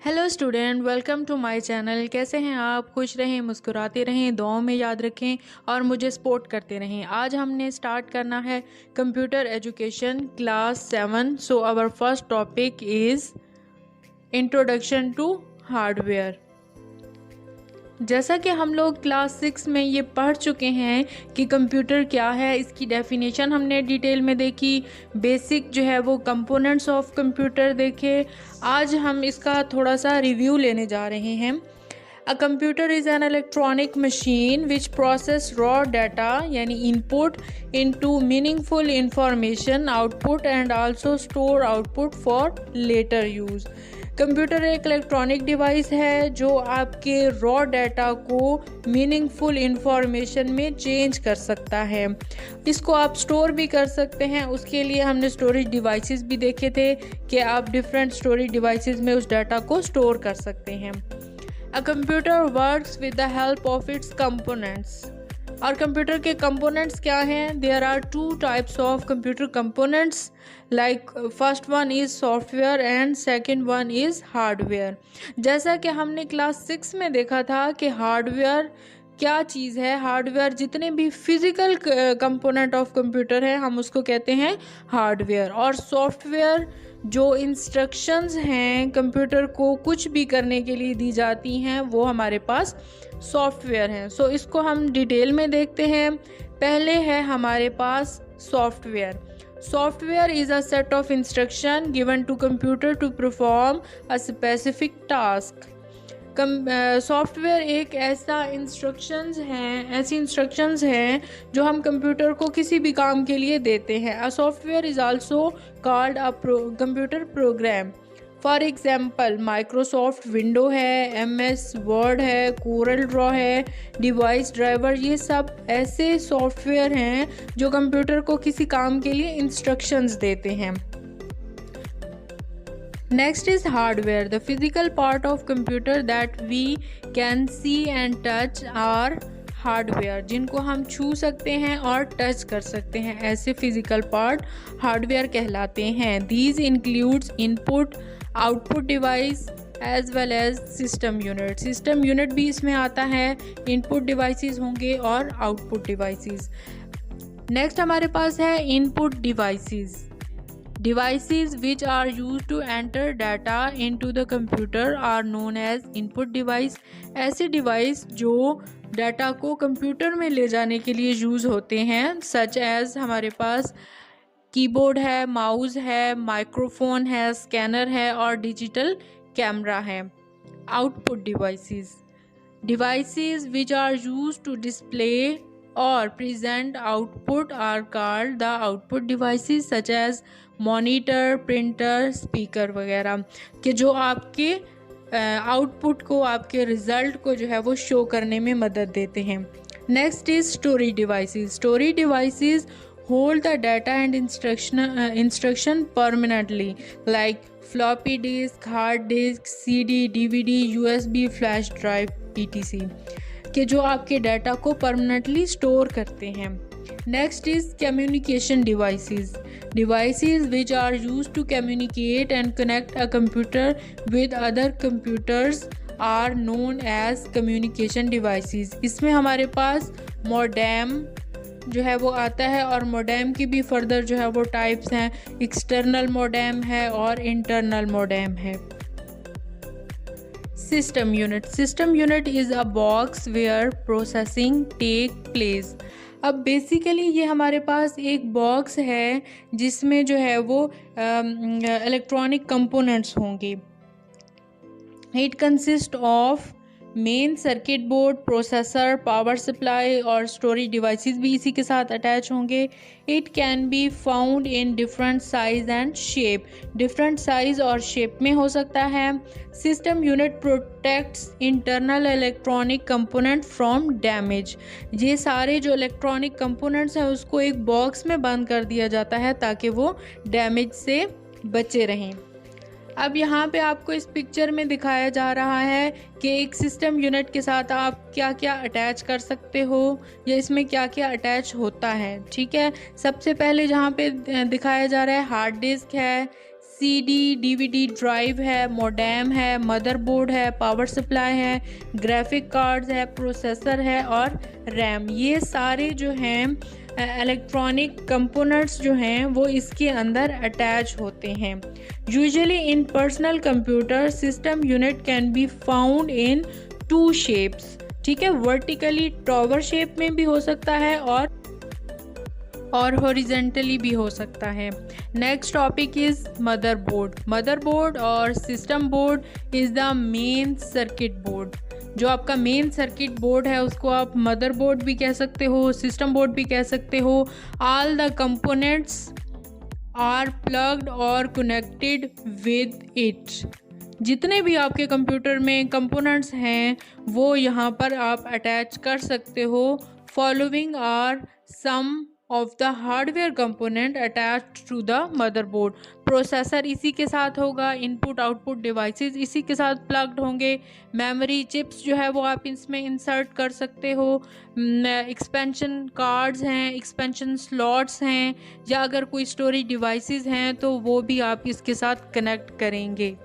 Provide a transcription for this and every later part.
Hello student, welcome to my channel. कैसे हैं आप? खुश रहें, मुस्कुराते रहें, दुआओं में याद रखें और मुझे सपोर्ट करते रहें। आज हमने स्टार्ट करना है computer education class 7। So our first topic is introduction to hardware. जैसा कि हम लोग क्लास 6 में ये पढ़ चुके हैं कि कंप्यूटर क्या है, इसकी डेफिनेशन हमने डिटेल में देखी, बेसिक जो है वो कंपोनेंट्स ऑफ कंप्यूटर देखे। आज हम इसका थोड़ा सा रिव्यू लेने जा रहे हैं। A computer is an electronic machine which process raw data यानी input into meaningful information output and also store output for later use. Computer एक इलेक्ट्रॉनिक डिवाइस है जो आपके रॉ डाटा को मीनिंगफुल इंफॉर्मेशन में चेंज कर सकता है। इसको आप स्टोर भी कर सकते हैं। उसके लिए हमने स्टोरेज डिवाइसेस भी देखे थे कि आप डिफरेंट स्टोरेज डिवाइसेस में उस डाटा को स्टोर कर सकते हैं। A computer works with the help of its components. और कंप्यूटर के कंपोनेंट्स क्या हैं? There are two types of computer components, like first one is software and second one is hardware. जैसा कि हमने क्लास 6 में देखा था कि हार्डवेयर क्या चीज़ है। हार्डवेयर जितने भी फिज़िकल कंपोनेंट ऑफ कंप्यूटर है हम उसको कहते हैं हार्डवेयर। और सॉफ्टवेयर जो इंस्ट्रक्शंस हैं कंप्यूटर को कुछ भी करने के लिए दी जाती हैं वो हमारे पास सॉफ्टवेयर हैं। सो इसको हम डिटेल में देखते हैं। पहले है हमारे पास software. Software is a set of instruction given to computer to perform a specific task. Software एक ऐसी इंस्ट्रक्शंस हैं जो हम कंप्यूटर को किसी भी काम के लिए देते हैं। A software is also called a computer program. For example Microsoft window है, MS वर्ड है, कोरल ड्रॉ है, डिवाइस ड्राइवर, ये सब ऐसे सॉफ्टवेयर हैं जो कंप्यूटर को किसी काम के लिए इंस्ट्रक्शंस देते हैं। Next is hardware. The physical part of computer that we can see and touch are hardware. जिनको हम छू सकते हैं और टच कर सकते हैं, ऐसे फिजिकल पार्ट हार्डवेयर कहलाते हैं। These includes input, output device as well as system unit. System unit भी इसमें आता है, input devices होंगे और output devices। Next हमारे पास है input devices. Devices which are used to enter data into the computer are known as input device. ऐसे डिवाइस जो डाटा को कंप्यूटर में ले जाने के लिए यूज़ होते हैं, सच एज हमारे पास कीबोर्ड है, माउस है, माइक्रोफोन है, स्कैनर है और डिजिटल कैमरा है। Output devices, devices which are used to display or present output are called the output devices such as monitor, printer, speaker वगैरह, कि जो आपके आउटपुट को, आपके रिज़ल्ट को जो है वो शो करने में मदद देते हैं। Next is storage devices. Storage devices hold the data and instruction permanently, like floppy disk, hard disk, CD, DVD, USB, flash drive, etc. कि जो आपके डाटा को परमानेंटली स्टोर करते हैं। Next is communication devices. Devices which are used to communicate and connect a computer with other computers are known as communication devices. इसमें हमारे पास modem जो है वो आता है और मॉडेम की भी फर्दर जो है वो टाइप्स हैं। एक्सटर्नल मॉडेम है और इंटरनल मॉडेम है। System unit. System unit is a box where processing take place. अब बेसिकली ये हमारे पास एक बॉक्स है जिसमें जो है वो इलेक्ट्रॉनिक कंपोनेंट्स होंगे। It consist of main circuit board, processor, power supply और स्टोरेज डिवाइसेस भी इसी के साथ अटैच होंगे। It can be found in different size and shape. Different size और शेप में हो सकता है। System unit protects internal electronic component from damage. ये सारे जो इलेक्ट्रॉनिक कंपोनेंट्स हैं उसको एक बॉक्स में बंद कर दिया जाता है ताकि वो डैमेज से बचे रहें। अब यहाँ पे आपको इस पिक्चर में दिखाया जा रहा है कि एक सिस्टम यूनिट के साथ आप क्या क्या अटैच कर सकते हो या इसमें क्या क्या अटैच होता है। ठीक है, सबसे पहले जहाँ पे दिखाया जा रहा है हार्ड डिस्क है, सीडी डीवीडी ड्राइव है, मोडेम है, मदरबोर्ड है, पावर सप्लाई है, ग्राफिक कार्ड्स है, प्रोसेसर है और रैम। ये सारे जो हैं इलेक्ट्रॉनिक कंपोनेंट्स जो हैं वो इसके अंदर अटैच होते हैं। Usually in personal computer system unit can be found in 2 shapes, ठीक है, वर्टिकली टॉवर शेप में भी हो सकता है और हॉरिजेंटली भी हो सकता है। Next topic is motherboard. Motherboard और system board is the main circuit board. जो आपका मेन सर्किट बोर्ड है उसको आप मदरबोर्ड भी कह सकते हो, सिस्टम बोर्ड भी कह सकते हो। All the components are plugged और कनेक्टेड विद इट। जितने भी आपके कंप्यूटर में कंपोनेंट्स हैं वो यहाँ पर आप अटैच कर सकते हो। Following are some of the hardware component attached to the motherboard. Processor इसी के साथ होगा, इनपुट आउटपुट डिवाइसेस इसी के साथ प्लग्ड होंगे। मेमोरी चिप्स जो है वो आप इसमें इंसर्ट कर सकते हो। एक्सपेंशन कार्ड्स हैं, एक्सपेंशन स्लॉट्स हैं, या अगर कोई स्टोरेज डिवाइसेस हैं तो वो भी आप इसके साथ कनेक्ट करेंगे।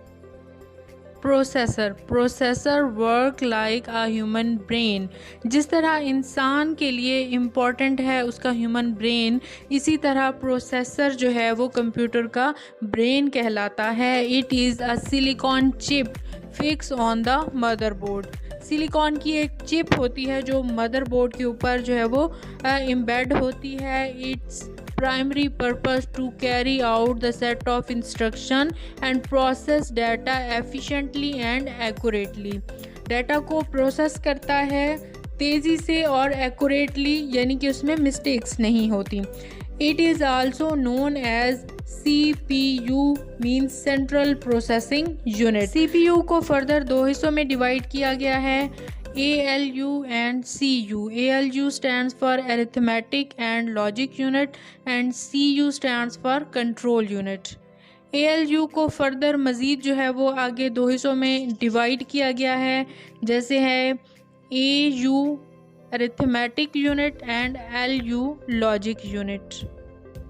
Processor work like a human brain. जिस तरह इंसान के लिए इम्पॉर्टेंट है उसका ह्यूमन ब्रेन, इसी तरह प्रोसेसर जो है वो कंप्यूटर का ब्रेन कहलाता है। It is a silicon chip fix on the motherboard. Silicon की एक चिप होती है जो मदरबोर्ड के ऊपर जो है वो एम्बेड होती है। It's primary purpose to carry out the set of instruction and process data efficiently and accurately। Data को प्रोसेस करता है तेज़ी से और एक्यूरेटली, यानी कि उसमें मिस्टेक्स नहीं होती। It is also known as CPU means central processing unit. CPU को फर्दर 2 हिस्सों में डिवाइड किया गया है, ALU and CU। ALU stands for arithmetic and logic unit and CU stands for control unit। ALU को further मज़ीद जो है वो आगे 2 हिस्सों में डिवाइड किया गया है, जैसे है AU arithmetic unit and LU logic unit।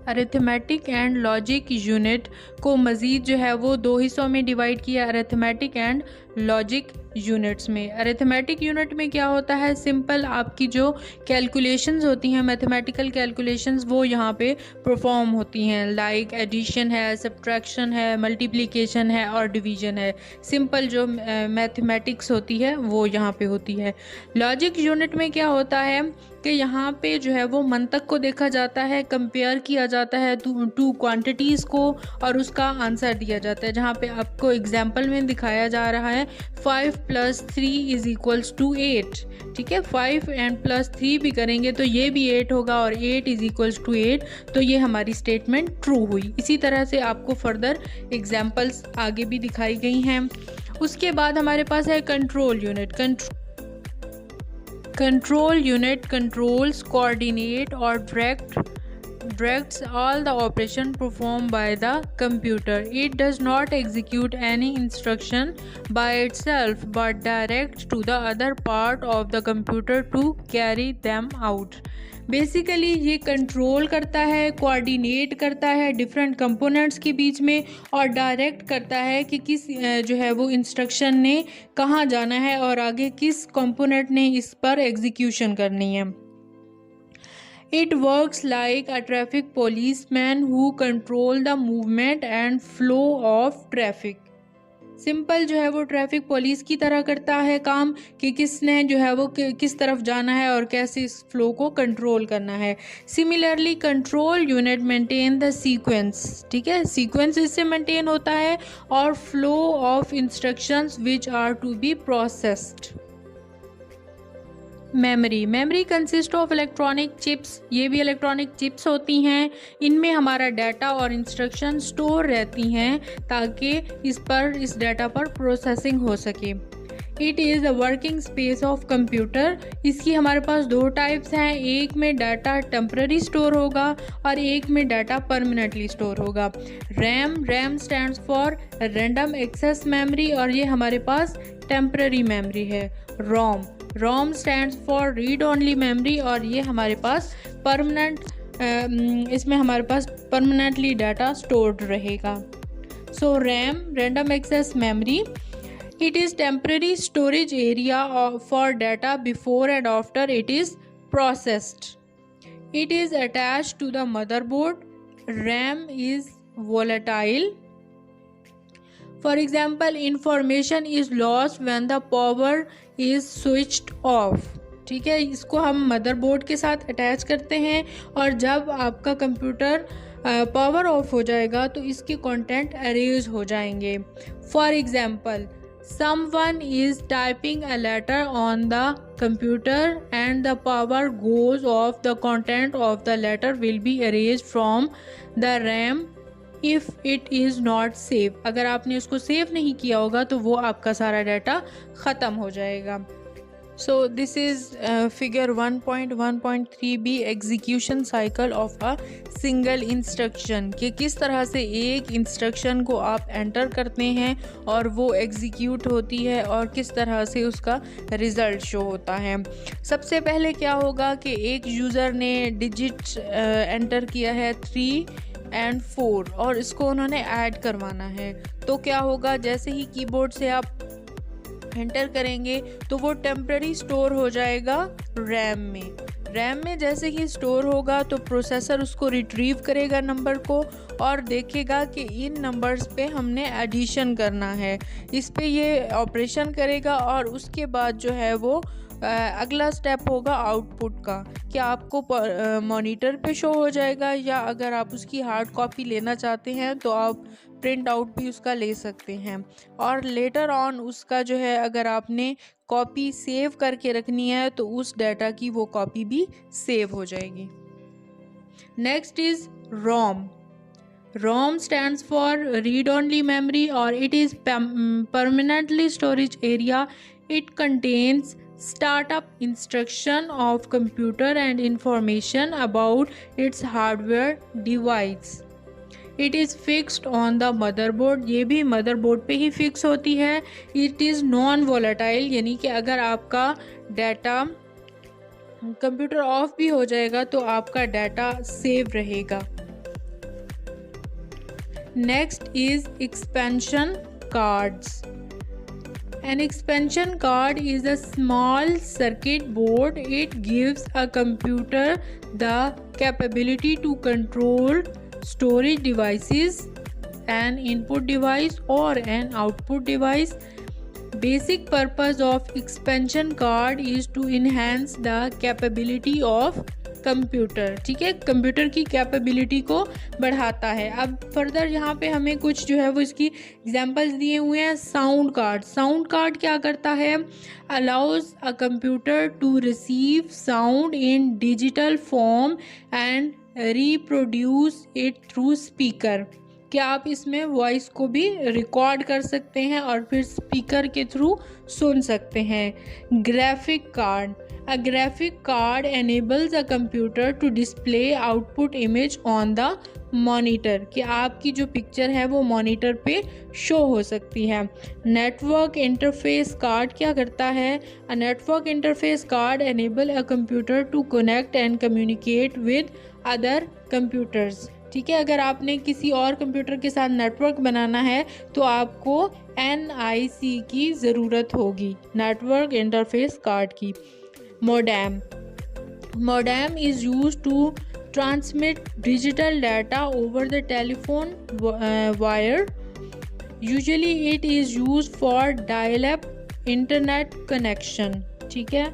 Arithmetic and logic unit को मज़ीद जो है वो 2 हिस्सों में डिवाइड किया, अरिथमेटिक एंड लॉजिक यूनिट्स में। अरिथमेटिक यूनिट में क्या होता है, सिंपल आपकी जो कैलकुलेशंस होती हैं, मैथमेटिकल कैलकुलेशंस, वो यहाँ पे परफॉर्म होती हैं। लाइक एडिशन है, सब्ट्रैक्शन है, मल्टीप्लिकेशन है और डिवीज़न है। सिंपल जो मैथमेटिक्स होती है वो यहाँ पे होती है। लॉजिक यूनिट में क्या होता है कि यहाँ पे जो है वो मंतक को देखा जाता है, कंपेयर किया जाता है टू क्वांटिटीज़ को और उसका आंसर दिया जाता है। जहाँ पे आपको एग्जाम्पल में दिखाया जा रहा है 5 + 3 = 8, ठीक है। 5 and +3 भी करेंगे तो ये भी 8 होगा और 8 = 8, तो ये हमारी स्टेटमेंट ट्रू हुई। इसी तरह से आपको फर्दर एग्जाम्पल्स आगे भी दिखाई गई हैं। उसके बाद हमारे पास है control unit. Control unit controls, coordinate or directs all the operation performed by the computer. It does not execute any instruction by itself but directs to the other part of the computer to carry them out। Basically ये control करता है, coordinate करता है different components के बीच में और direct करता है कि किस जो है वो इंस्ट्रक्शन ने कहाँ जाना है और आगे किस कंपोनेंट ने इस पर एग्जीक्यूशन करनी है। It works like a traffic policeman who control the movement and flow of traffic। Simple जो है वो ट्रैफिक पुलिस की तरह करता है काम कि किसने जो है वो किस तरफ जाना है और कैसे इस फ्लो को कंट्रोल करना है। Similarly control unit maintain the sequence, ठीक है, सीक्वेंस इससे मेंटेन होता है और flow of instructions which are to be processed. Memory consist of electronic chips. ये भी इलेक्ट्रॉनिक चिप्स होती हैं, इनमें हमारा डाटा और इंस्ट्रक्शन स्टोर रहती हैं ताकि इस डाटा पर प्रोसेसिंग हो सके। It is the working space of computer. इसकी हमारे पास 2 टाइप्स हैं, एक में डाटा टेम्पररी स्टोर होगा और एक में डाटा परमानेंटली स्टोर होगा। RAM stands for random access memory और ये हमारे पास टेम्पररी मेमोरी है। ROM stands for read only memory और ये हमारे पास परमानेंट, इसमें हमारे पास परमानेंटली डाटा स्टोर्ड रहेगा। So RAM, random access memory, it is temporary storage area for data before and after it is processed. It is attached to the motherboard. RAM is volatile. For example, information is lost when the power is switched off. ठीक है, इसको हम motherboard के साथ attach करते हैं और जब आपका कंप्यूटर पावर ऑफ हो जाएगा तो इसके कंटेंट अरेज हो जाएंगे. For example, someone is typing a letter on the computer and the power goes off, the content of the letter will be erased from the RAM if it is not saved. अगर आपने उसको save नहीं किया होगा तो वो आपका सारा डाटा ख़त्म हो जाएगा. So this is figure 1.1.3b execution cycle of a single instruction कि किस तरह से एक इंस्ट्रक्शन को आप एंटर करते हैं और वो एग्जीक्यूट होती है और किस तरह से उसका रिज़ल्ट शो होता है. सबसे पहले क्या होगा कि एक यूज़र ने डिजिट एंटर किया है 3 और 4 और इसको उन्होंने ऐड करवाना है. तो क्या होगा, जैसे ही कीबोर्ड से आप एंटर करेंगे तो वो टेम्पररी स्टोर हो जाएगा रैम में. रैम में जैसे ही स्टोर होगा तो प्रोसेसर उसको रिट्रीव करेगा नंबर को और देखेगा कि इन नंबर्स पे हमने एडिशन करना है. इस पे ये ऑपरेशन करेगा और उसके बाद जो है वो अगला स्टेप होगा आउटपुट का कि आपको मॉनिटर पे शो हो जाएगा या अगर आप उसकी हार्ड कॉपी लेना चाहते हैं तो आप प्रिंट आउट भी उसका ले सकते हैं. और लेटर ऑन उसका जो है अगर आपने कॉपी सेव करके रखनी है तो उस डाटा की वो कॉपी भी सेव हो जाएगी. Next is ROM. ROM stands for read only memory or it is permanently storage area. It contains startup instruction of computer and information about its hardware device. It is fixed on the motherboard. ये भी motherboard पे ही fix होती है. It is non volatile यानी कि अगर आपका data computer of भी हो जाएगा तो आपका डाटा सेव रहेगा. Next is expansion cards. An expansion card is a small circuit board. It gives a computer the capability to control storage devices, an input device or an output device. Basic purpose of expansion card is to enhance the capability of computer. ठीक है, computer की capability को बढ़ाता है. अब further यहाँ पे हमें कुछ जो है वो इसकी एग्जांपल्स दिए हुए हैं. Sound card. साउंड कार्ड क्या करता है, allows a computer to receive sound in digital form and reproduce it through speaker. क्या आप इसमें वॉइस को भी रिकॉर्ड कर सकते हैं और फिर स्पीकर के थ्रू सुन सकते हैं. Graphic card. A graphic card enables a computer to display output image on the monitor. कि आपकी जो पिक्चर है वो मॉनिटर पे शो हो सकती है. नेटवर्क इंटरफेस कार्ड क्या करता है, A network interface card enable a computer to connect and communicate with other computers. ठीक है, अगर आपने किसी और कंप्यूटर के साथ नेटवर्क बनाना है तो आपको NIC की ज़रूरत होगी, नेटवर्क इंटरफेस कार्ड की. Modem. Modem is used to transmit digital data over the telephone wire. Usually it is used for dial-up internet connection. ठीक है,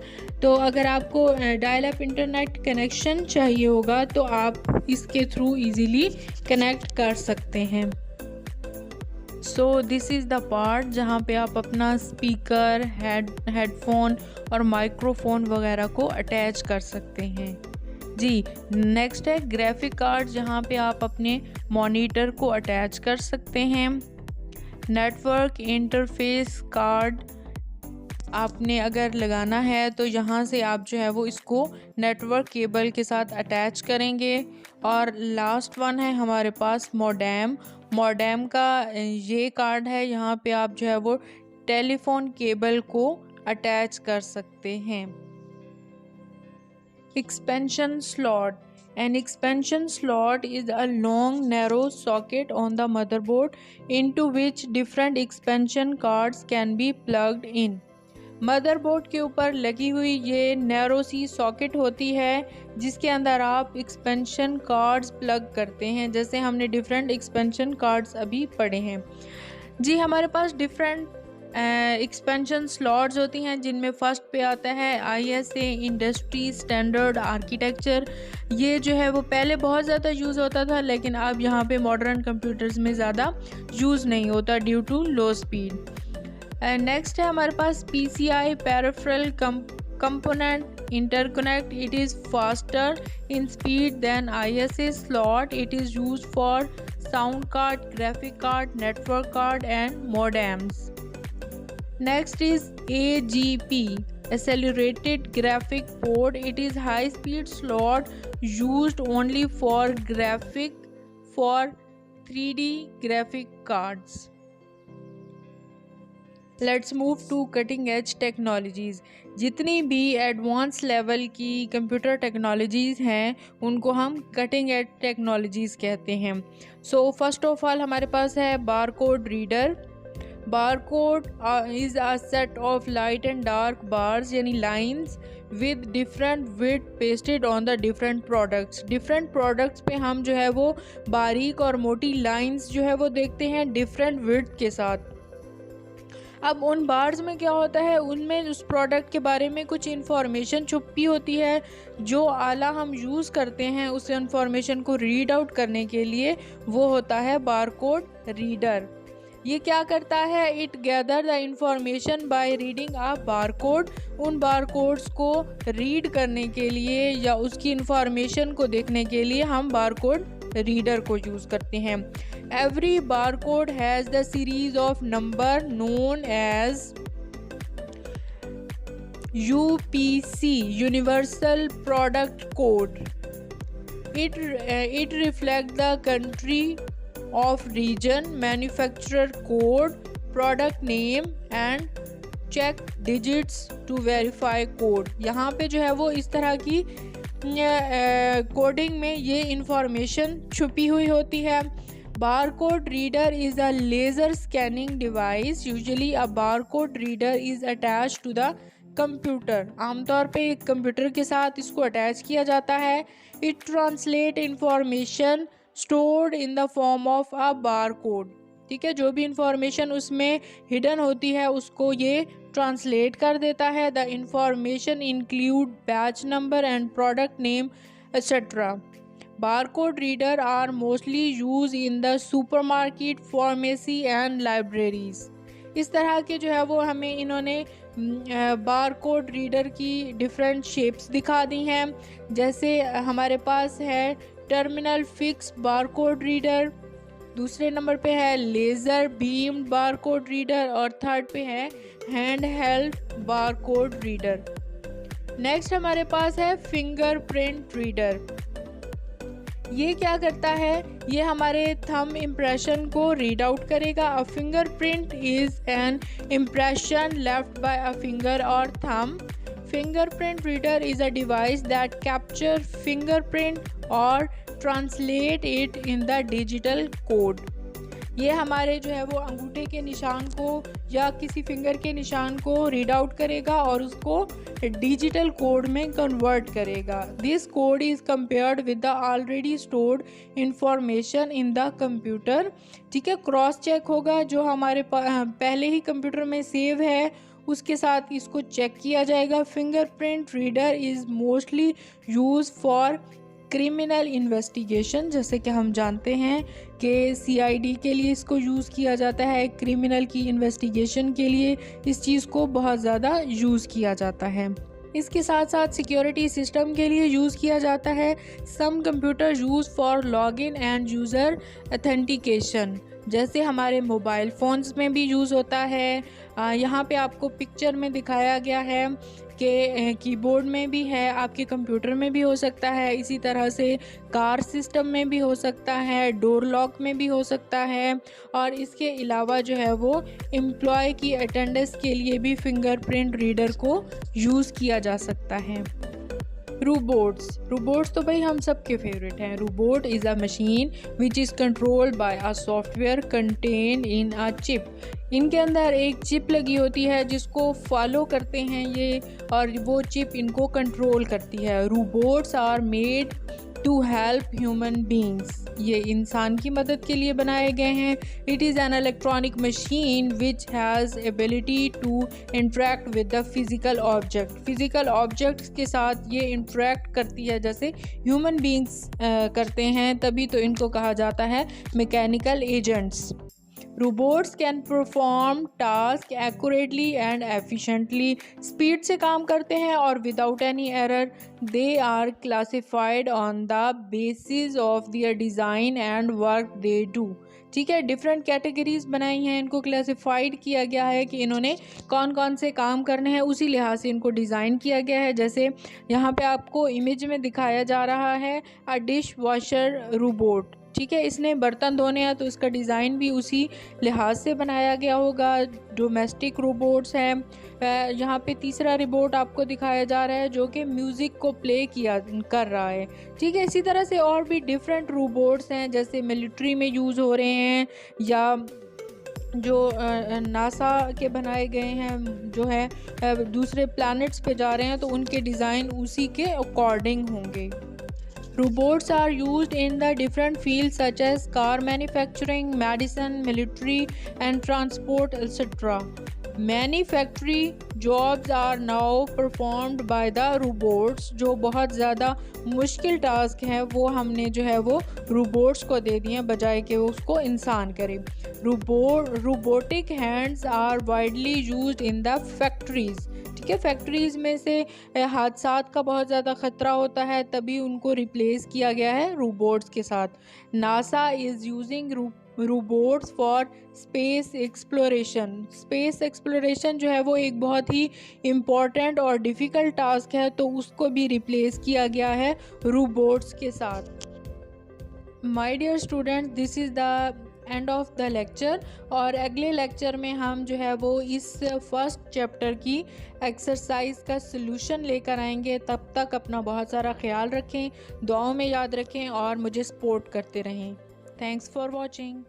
तो अगर आपको डायल-अप इंटरनेट कनेक्शन चाहिए होगा तो आप इसके थ्रू इजीली कनेक्ट कर सकते हैं. So this is the part जहाँ पे आप अपना स्पीकर, हेडफोन और माइक्रोफोन वगैरह को अटैच कर सकते हैं. जी, नेक्स्ट है ग्राफिक कार्ड जहाँ पे आप अपने मॉनिटर को अटैच कर सकते हैं. नेटवर्क इंटरफेस कार्ड आपने अगर लगाना है तो यहाँ से आप जो है वो इसको नेटवर्क केबल के साथ अटैच करेंगे. और लास्ट वन है हमारे पास मॉडेम. मॉडेम का ये कार्ड है, यहाँ पे आप जो है वो टेलीफोन केबल को अटैच कर सकते हैं. Expansion slot. An expansion slot is a long narrow socket on the motherboard into which different expansion cards can be plugged in. Motherboard के ऊपर लगी हुई ये नैरो सी सॉकेट होती है जिसके अंदर आप एक्सपेंशन कार्ड्स प्लग करते हैं, जैसे हमने डिफरेंट एक्सपेंशन कार्ड्स अभी पढ़े हैं। जी, हमारे पास डिफरेंट एक्सपेंशन स्लॉट्स होती हैं जिनमें फर्स्ट पे आता है ISA इंडस्ट्री स्टैंडर्ड आर्किटेक्चर। ये जो है वो पहले बहुत ज़्यादा यूज़ होता था, लेकिन अब यहाँ पे मॉडर्न कंप्यूटर्स में ज़्यादा यूज़ नहीं होता due to low speed. Next है हमारे पास PCI peripheral component interconnect. It is faster in speed than ISA slot. It is used for sound card, graphic card, network card and modems. Next is AGP, accelerated graphic port. It is high speed slot used only for 3D graphic cards. Let's move to cutting edge technologies. जितनी भी advance level की computer technologies हैं उनको हम cutting edge technologies कहते हैं। So first of all हमारे पास है barcode reader. Barcode is a set of light and dark bars यानी lines with different width pasted on the different products. Different products पे हम जो है वो बारीक और मोटी लाइंस जो है वो देखते हैं डिफरेंट विड्थ के साथ। अब उन बार्स में क्या होता है, उनमें उस प्रोडक्ट के बारे में कुछ इन्फॉर्मेशन छुपी होती है। जो आला हम यूज़ करते हैं उस इन्फॉर्मेशन को रीड आउट करने के लिए वो होता है बारकोड रीडर। ये क्या करता है, it gather the information by reading a barcode. उन बारकोड्स को रीड करने के लिए या उसकी इंफॉर्मेशन को देखने के लिए हम बारकोड रीडर को यूज़ करते हैं। Every barcode has the series of number known as UPC, universal product code. It reflects the country of region, manufacturer code, product name and check digits to verify code। यहाँ पे जो है वो इस तरह की कोडिंग में ये इंफॉर्मेशन छुपी हुई होती है। Barcode reader is a laser scanning device. Usually a barcode reader is attach to the computer. आमतौर पे एक कंप्यूटर के साथ इसको अटैच किया जाता है। It translate information stored in the form of a barcode. ठीक है, जो भी इंफॉर्मेशन उसमें हिडन होती है उसको ये ट्रांसलेट कर देता है। The information include batch number and product name etcetera. Barcode reader are mostly use in the supermarket, pharmacy and libraries. इस तरह के जो है वो हमें इन्होंने बारकोड रीडर की डिफरेंट शेप्स दिखा दी हैं। जैसे हमारे पास है टर्मिनल फिक्स बारकोड रीडर, दूसरे नंबर पे है लेज़र बीम्ड बारकोड रीडर और थर्ड पे है hand held barcode reader. Next हमारे पास है फिंगरप्रिंट रीडर। ये क्या करता है, ये हमारे थंब इम्प्रेशन को रीड आउट करेगा। A fingerprint is an impression left by a finger और thumb. Fingerprint reader is a device that capture fingerprint और translate it in the digital code. ये हमारे जो है वो अंगूठे के निशान को या किसी फिंगर के निशान को रीड आउट करेगा और उसको डिजिटल कोड में कन्वर्ट करेगा। This code is compared with the already stored information in the computer. ठीक है, क्रॉस चेक होगा, जो हमारे पहले ही कंप्यूटर में सेव है उसके साथ इसको चेक किया जाएगा। Fingerprint reader is mostly use for criminal investigation. जैसे कि हम जानते हैं कि CID के लिए इसको यूज़ किया जाता है, क्रिमिनल की इन्वेस्टिगेशन के लिए इस चीज़ को बहुत ज़्यादा यूज़ किया जाता है। इसके साथ साथ सिक्योरिटी सिस्टम के लिए यूज़ किया जाता है। Some computer use for login and user authentication, जैसे हमारे मोबाइल फ़ोन्स में भी यूज़ होता है। यहाँ पे आपको पिक्चर में दिखाया गया है कि कीबोर्ड में भी है, आपके कंप्यूटर में भी हो सकता है, इसी तरह से कार सिस्टम में भी हो सकता है, डोर लॉक में भी हो सकता है। और इसके अलावा जो है वो एम्प्लॉय की अटेंडेंस के लिए भी फिंगरप्रिंट रीडर को यूज़ किया जा सकता है। रोबोट्स तो भाई हम सब के फेवरेट हैं। Robot is a machine which is controlled by a software contain in a chip. इनके अंदर एक चिप लगी होती है जिसको फॉलो करते हैं ये, और वो चिप इनको कंट्रोल करती है। Robots are made to help human beings, ये इंसान की मदद के लिए बनाए गए हैं। It is an electronic machine which has ability to interact with the physical objects के साथ ये इंटरेक्ट करती है जैसे ह्यूमन बींग्स करते हैं, तभी तो इनको कहा जाता है mechanical agents. Robots can perform task accurately and efficiently, speed से काम करते हैं और without any error. They are classified on the basis of their design and work they do. ठीक है, डिफरेंट कैटेगरीज बनाई हैं, इनको क्लासिफाइड किया गया है कि इन्होंने कौन कौन से काम करने हैं, उसी लिहाज से इनको डिज़ाइन किया गया है। जैसे यहाँ पे आपको इमेज में दिखाया जा रहा है अ डिश वॉशर रोबोट। ठीक है, इसने बर्तन धोने हैं तो इसका डिज़ाइन भी उसी लिहाज से बनाया गया होगा। डोमेस्टिक रोबोट्स हैं। यहाँ पे तीसरा रोबोट आपको दिखाया जा रहा है जो कि म्यूज़िक को प्ले कर रहा है। ठीक है, इसी तरह से और भी डिफरेंट रोबोट्स हैं जैसे मिलिट्री में यूज़ हो रहे हैं, या जो नासा के बनाए गए हैं जो है दूसरे प्लैनेट्स पे जा रहे हैं तो उनके डिज़ाइन उसी के अकॉर्डिंग होंगे। Robots are used in the different fields such as car manufacturing, medicine, military, and transport, etc. Many factory jobs are now performed by the robots। जो बहुत ज़्यादा मुश्किल टास्क हैं वो हमने जो है वो रोबोट्स को दे दिए बजाय कि वो उसको इंसान करे। Robotic hands are widely used in the factories. ठीक है, फैक्ट्रीज़ में से हादसात का बहुत ज़्यादा ख़तरा होता है, तभी उनको रिप्लेस किया गया है रोबोट्स के साथ। NASA is using robots for space exploration जो है वो एक बहुत ही इम्पॉर्टेंट और डिफ़िकल्ट टास्क है, तो उसको भी रिप्लेस किया गया है रोबोट्स के साथ। My dear student, this is the end of the lecture, और अगले लेक्चर में हम जो है वो इस फर्स्ट चैप्टर की एक्सरसाइज का सलूशन लेकर आएंगे। तब तक अपना बहुत सारा ख्याल रखें, दुआओं में याद रखें और मुझे सपोर्ट करते रहें। Thanks for watching.